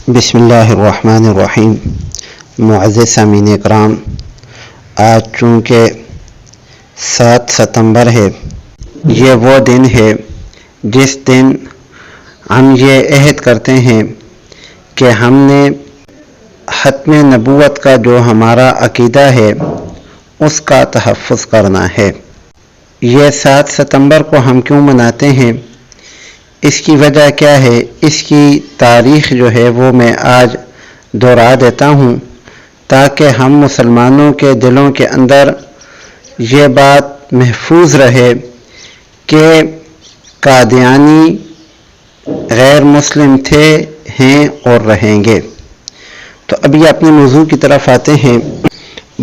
بسم اللہ الرحمن الرحیم۔ معزز سامعین اکرام، آج چونکہ 7 ستمبر ہے، یہ وہ دن ہے جس دن ہم یہ عہد کرتے ہیں کہ ہم نے ختم نبوت کا جو ہمارا عقیدہ ہے اس کا تحفظ کرنا ہے۔ یہ 7 ستمبر کو ہم کیوں مناتے ہیں، اس کی وجہ کیا ہے، اس کی تاریخ جو ہے وہ میں آج دہرا دیتا ہوں تاکہ ہم مسلمانوں کے دلوں کے اندر یہ بات محفوظ رہے کہ قادیانی غیر مسلم تھے، ہیں اور رہیں گے۔ تو ابھی اپنے موضوع کی طرف آتے ہیں۔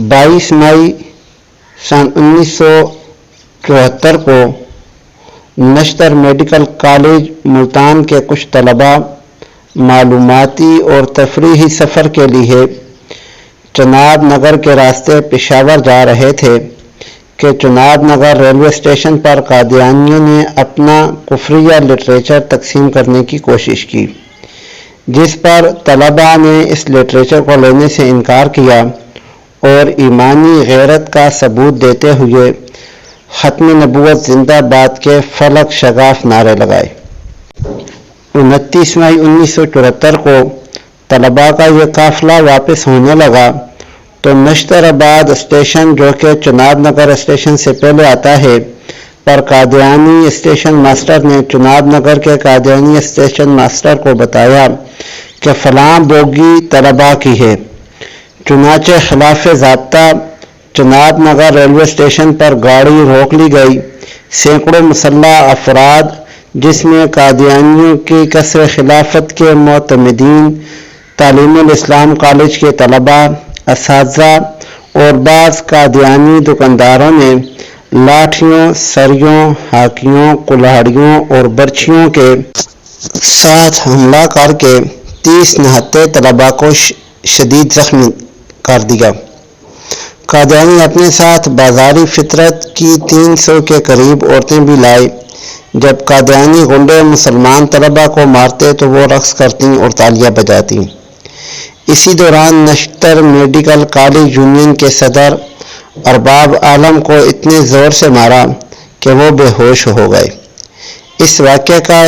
22 مئی سن 1974 کو نشتر میڈیکل کالج ملتان کے کچھ طلباء معلوماتی اور تفریحی سفر کے لیے چناب نگر کے راستے پشاور جا رہے تھے کہ چناب نگر ریلوے اسٹیشن پر قادیانیوں نے اپنا کفریہ لٹریچر تقسیم کرنے کی کوشش کی، جس پر طلباء نے اس لٹریچر کو لینے سے انکار کیا اور ایمانی غیرت کا ثبوت دیتے ہوئے ختم نبوت زندہ باد کے فلک شگاف نعرے لگائے۔ 29 مئی 1974 کو طلباء کا یہ قافلہ واپس ہونے لگا تو نشتر آباد اسٹیشن، جو کہ چناب نگر اسٹیشن سے پہلے آتا ہے، پر قادیانی اسٹیشن ماسٹر نے چناب نگر کے قادیانی اسٹیشن ماسٹر کو بتایا کہ فلاں بوگی طلباء کی ہے۔ چنانچہ خلاف ضابطہ چناب نگر ریلوے اسٹیشن پر گاڑی روک لی گئی۔ سینکڑوں مسلح افراد، جس میں قادیانیوں کی کثر خلافت کے معتمدین، تعلیم الاسلام کالج کے طلباء، اساتذہ اور بعض قادیانی دکانداروں نے لاٹھیوں، سریوں، ہاکیوں، کلاڑیوں اور برچھیوں کے ساتھ حملہ کر کے 30 نہتے طلباء کو شدید زخمی کر دیا۔ قادیانی اپنے ساتھ بازاری فطرت کی 300 کے قریب عورتیں بھی لائے۔ جب قادیانی غنڈے مسلمان طلباء کو مارتے تو وہ رقص کرتی اور تالیاں بجاتی۔ اسی دوران نشتر میڈیکل کالج یونین کے صدر ارباب عالم کو اتنے زور سے مارا کہ وہ بے ہوش ہو گئے۔ اس واقعے کا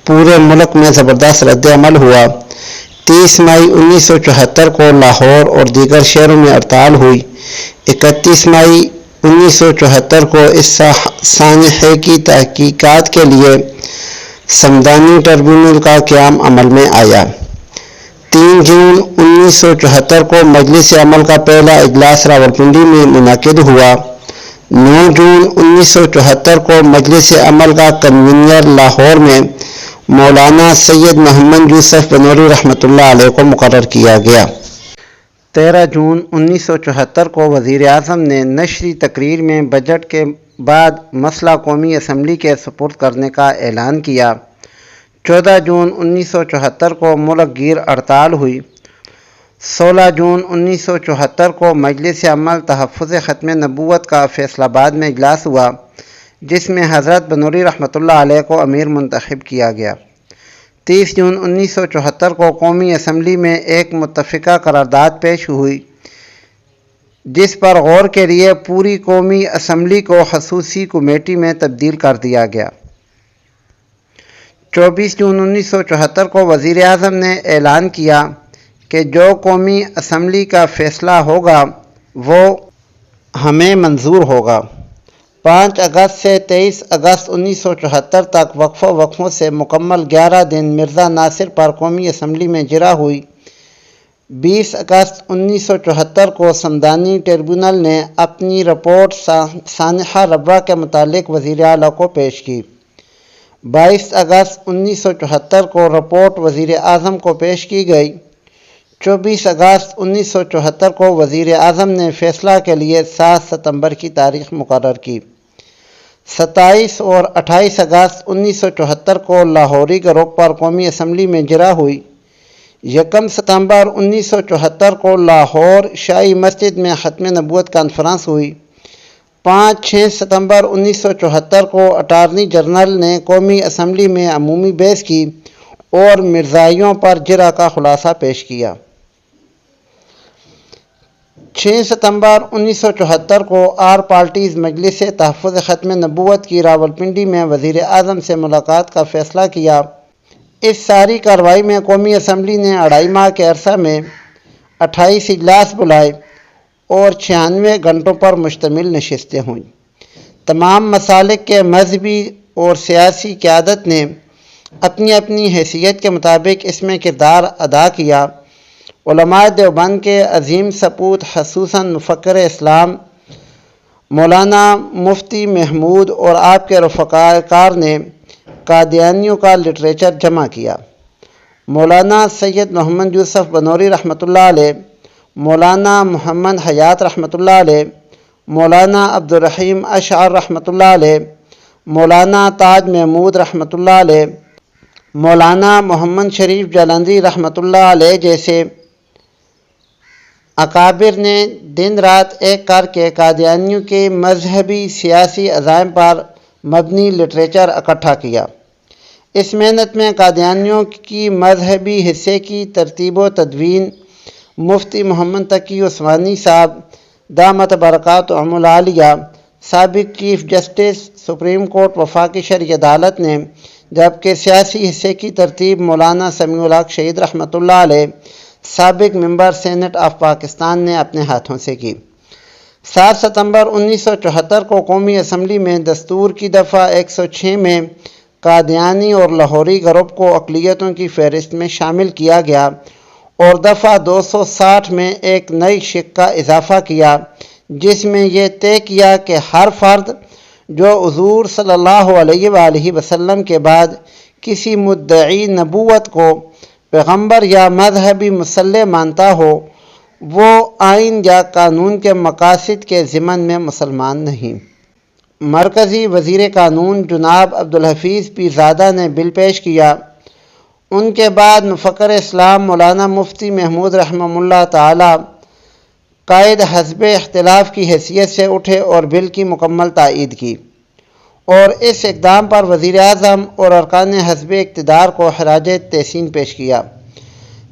پورے ملک میں زبردست رد عمل ہوا۔ 30 مئی 1974 کو لاہور اور دیگر شہروں میں ہڑتال ہوئی۔ 31 مئی 1974 کو اس سانحے کی تحقیقات کے لیے سمدانی ٹریبیونل کا قیام عمل میں آیا۔ 3 جون 1974 کو مجلس عمل کا پہلا اجلاس راولپنڈی میں منعقد ہوا۔ 9 جون 1974 کو مجلس عمل کا کنوینر لاہور میں مولانا سید محمد یوسف بنوری رحمۃ اللہ علیہ کو مقرر کیا گیا۔ 13 جون 1974 کو وزیر اعظم نے نشری تقریر میں بجٹ کے بعد مسئلہ قومی اسمبلی کے سپرد کرنے کا اعلان کیا۔ 14 جون 1974 کو ملک گیر ہڑتال ہوئی۔ 16 جون 1974 کو مجلس عمل تحفظ ختم نبوت کا فیصل آباد میں اجلاس ہوا، جس میں حضرت بنوری رحمۃ اللہ علیہ کو امیر منتخب کیا گیا۔ 30 جون 1974 کو قومی اسمبلی میں ایک متفقہ قرارداد پیش ہوئی، جس پر غور کے لیے پوری قومی اسمبلی کو خصوصی کمیٹی میں تبدیل کر دیا گیا۔ 24 جون 1974 کو وزیر اعظم نے اعلان کیا کہ جو قومی اسمبلی کا فیصلہ ہوگا وہ ہمیں منظور ہوگا۔ 5 اگست سے 23 اگست 1974 تک وقفوں سے مکمل 11 دن مرزا ناصر پر قومی اسمبلی میں جرا ہوئی۔ 20 اگست 1974 کو سمدانی ٹریبیونل نے اپنی رپورٹ سانحہ ربوہ کے متعلق وزیر اعلیٰ کو پیش کی۔ 22 اگست 1974 کو رپورٹ وزیر اعظم کو پیش کی گئی۔ 24 اگست 1974 کو وزیر اعظم نے فیصلہ کے لیے 7 ستمبر کی تاریخ مقرر کی۔ 27 اور 28 اگست 1974 کو لاہوری گروپ پر قومی اسمبلی میں جرا ہوئی۔ 1 ستمبر 1974 کو لاہور شاہی مسجد میں ختم نبوت کانفرنس ہوئی۔ 5-6 ستمبر 1974 کو اٹارنی جنرل نے قومی اسمبلی میں عمومی بحث کی اور مرزائیوں پر جرح کا خلاصہ پیش کیا۔ 6 ستمبر 1974 کو آل پارٹیز مجلس تحفظ ختم نبوت کی راولپنڈی میں وزیر اعظم سے ملاقات کا فیصلہ کیا۔ اس ساری کارروائی میں قومی اسمبلی نے 2.5 ماہ کے عرصہ میں 28 اجلاس بلائے اور 96 گھنٹوں پر مشتمل نشستیں ہوئیں۔ تمام مسالک کے مذہبی اور سیاسی قیادت نے اپنی اپنی حیثیت کے مطابق اس میں کردار ادا کیا۔ علماء دیوبند کے عظیم سپوت خصوصاً مفکر اسلام مولانا مفتی محمود اور آپ کے رفقا کار نے قادیانیوں کا لٹریچر جمع کیا۔ مولانا سید محمد یوسف بنوری رحمۃ اللہ علیہ، مولانا محمد حیات رحمۃ اللہ علیہ، مولانا عبدالرحیم اشعر رحمۃ اللہ علیہ، مولانا تاج محمود رحمۃ اللہ علیہ، مولانا محمد شریف جالندھری رحمۃ اللہ علیہ جیسے اکابر نے دن رات ایک کر کے قادیانیوں کے مذہبی سیاسی عزائم پر مبنی لٹریچر اکٹھا کیا۔ اس محنت میں قادیانیوں کی مذہبی حصے کی ترتیب و تدوین مفتی محمد تقی عثمانی صاحب دامت برکاتہم العالیہ، سابق چیف جسٹس سپریم کورٹ وفاقی شرعی عدالت نے، جبکہ سیاسی حصے کی ترتیب مولانا سمیع الحق شہید رحمۃ اللہ علیہ، سابق ممبر سینٹ آف پاکستان نے اپنے ہاتھوں سے کی۔ 7 ستمبر 1974 کو قومی اسمبلی میں دستور کی دفعہ 106 میں قادیانی اور لاہوری گروپ کو اقلیتوں کی فہرست میں شامل کیا گیا اور دفعہ 260 میں ایک نئی شق کا اضافہ کیا، جس میں یہ طے کیا کہ ہر فرد جو حضور صلی اللہ علیہ وآلہ وسلم کے بعد کسی مدعی نبوت کو پیغمبر یا مذہبی مصلح مانتا ہو، وہ آئین یا قانون کے مقاصد کے ضمن میں مسلمان نہیں۔ مرکزی وزیر قانون جناب عبدالحفیظ پیرزادہ نے بل پیش کیا۔ ان کے بعد مفکر اسلام مولانا مفتی محمود رحمہ اللہ تعالی قائد حزب اختلاف کی حیثیت سے اٹھے اور بل کی مکمل تائید کی اور اس اقدام پر وزیر اعظم اور ارکان حزب اقتدار کو خراج تحسین پیش کیا۔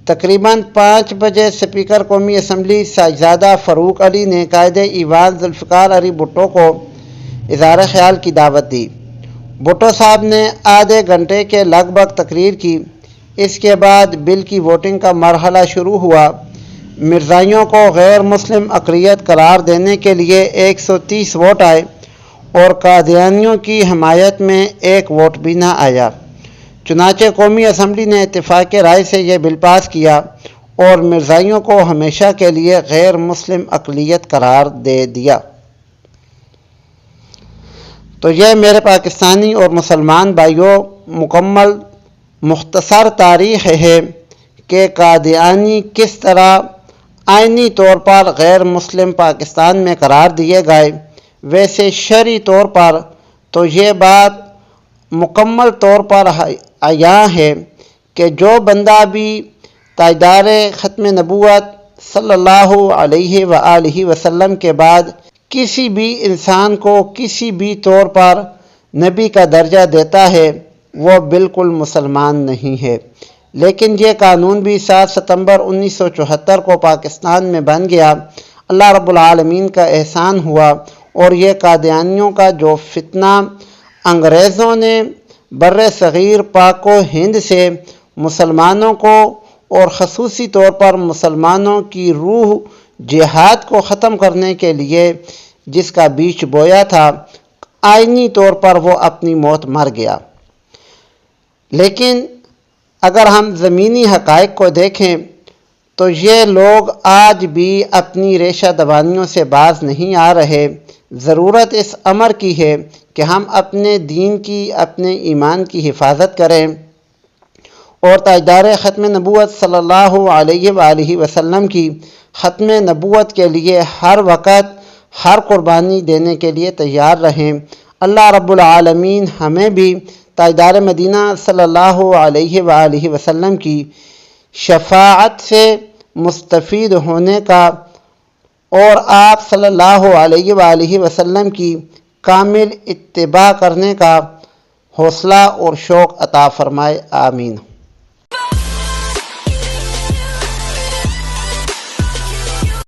تقریباً 5 بجے اسپیکر قومی اسمبلی ساجزادہ فاروق علی نے قائد ایوان ذوالفقار علی بھٹو کو اظہار خیال کی دعوت دی۔ بھٹو صاحب نے آدھے گھنٹے کے لگ بھگ تقریر کی۔ اس کے بعد بل کی ووٹنگ کا مرحلہ شروع ہوا۔ مرزائیوں کو غیر مسلم اقلیت قرار دینے کے لیے 130 ووٹ آئے اور قادیانیوں کی حمایت میں 1 ووٹ بھی نہ آیا۔ چنانچہ قومی اسمبلی نے اتفاق رائے سے یہ بل پاس کیا اور مرزائیوں کو ہمیشہ کے لیے غیر مسلم اقلیت قرار دے دیا۔ تو یہ میرے پاکستانی اور مسلمان بھائیوں مکمل مختصر تاریخ ہے کہ قادیانی کس طرح آئینی طور پر غیر مسلم پاکستان میں قرار دیے گئے۔ ویسے شرعی طور پر تو یہ بات مکمل طور پر عیاں ہے کہ جو بندہ بھی تاجدار ختم نبوت صلی اللہ علیہ وآلہ وسلم کے بعد کسی بھی انسان کو کسی بھی طور پر نبی کا درجہ دیتا ہے وہ بالکل مسلمان نہیں ہے۔ لیکن یہ قانون بھی 7 ستمبر 1974 کو پاکستان میں بن گیا۔ اللہ رب العالمین کا احسان ہوا اور یہ قادیانیوں کا جو فتنہ انگریزوں نے بر صغیر پاک و ہند سے مسلمانوں کو اور خصوصی طور پر مسلمانوں کی روح جہاد کو ختم کرنے کے لیے جس کا بیج بویا تھا، آئینی طور پر وہ اپنی موت مر گیا۔ لیکن اگر ہم زمینی حقائق کو دیکھیں تو یہ لوگ آج بھی اپنی ریشہ دبانیوں سے باز نہیں آ رہے۔ ضرورت اس امر کی ہے کہ ہم اپنے دین کی، اپنے ایمان کی حفاظت کریں اور تاجدار ختم نبوت صلی اللہ علیہ وآلہ وسلم کی ختم نبوت کے لیے ہر وقت ہر قربانی دینے کے لیے تیار رہیں۔ اللہ رب العالمین ہمیں بھی تاجدار مدینہ صلی اللہ علیہ وآلہ وسلم کی شفاعت سے مستفید ہونے کا اور آپ صلی اللہ علیہ وآلہ وسلم کی کامل اتباع کرنے کا حوصلہ اور شوق عطا فرمائے۔ آمین۔